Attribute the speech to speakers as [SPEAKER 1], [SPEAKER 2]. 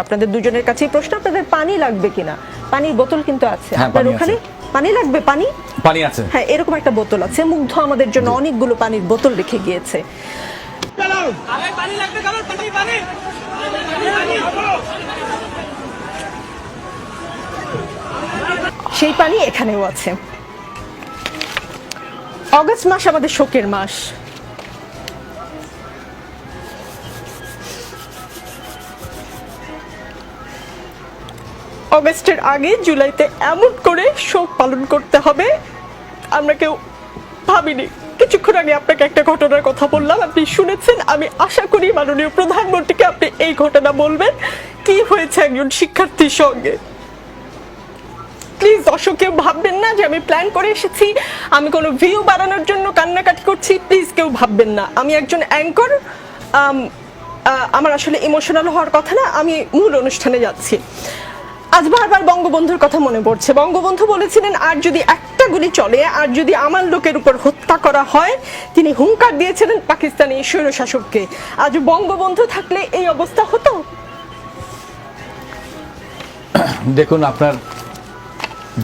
[SPEAKER 1] আপনাদের দুজনের কাছেই প্রশ্ন, আপনাদের পানি লাগবে কিনা? পানির বোতল কিন্তু আছে
[SPEAKER 2] হ্যাঁ,
[SPEAKER 1] আপনার
[SPEAKER 2] পানি
[SPEAKER 1] ওখানে।
[SPEAKER 2] আছে।
[SPEAKER 1] পানি লাগবে? পানি
[SPEAKER 2] পানি আছে।
[SPEAKER 1] হ্যাঁ, এরকম একটা বোতল আছে। মুগ্ধ আমাদের জন্য অনেকগুলো পানির বোতল রেখে গিয়েছে। সেই পানি এখানেও আছে। অগস্ট মাস আমাদের শোকের মাস। অগস্টের আগে জুলাইতে এমন করে শোক পালন করতে হবে আমরা কেউ ভাবিনি। কিছুক্ষণ আগে আপনাকে একটা ঘটনার কথা বললাম, আপনি শুনেছেন। আমি আশা করি মাননীয় প্রধানমন্ত্রীকে আপনি এই ঘটনা বলবেন, কি হয়েছে একজন শিক্ষার্থীর সঙ্গে। প্লিজ দর্শক, কেউ ভাববেন না যে আমি প্ল্যান করে এসেছি, আমি কোনো ভিউ বাড়ানোর জন্য কান্নাকাটি করছি। প্লিজ কেউ ভাববেন না। আমি একজন অ্যাঙ্কর, আমার আসলে ইমোশনাল হওয়ার কথা না। আমি মূল অনুষ্ঠানে যাচ্ছি। আজ বারবার বঙ্গবন্ধুর কথা মনে পড়ছে। বঙ্গবন্ধু বলেছিলেন, আর যদি একটা গুলি চলে, আর যদি আমার লোকের উপর হত্যা করা হয়, তিনি হুঙ্কার দিয়েছিলেন পাকিস্তানি স্বৈরশাসককে। আজ বঙ্গবন্ধু থাকলে এই অবস্থা হতো?
[SPEAKER 2] দেখুন, আপনার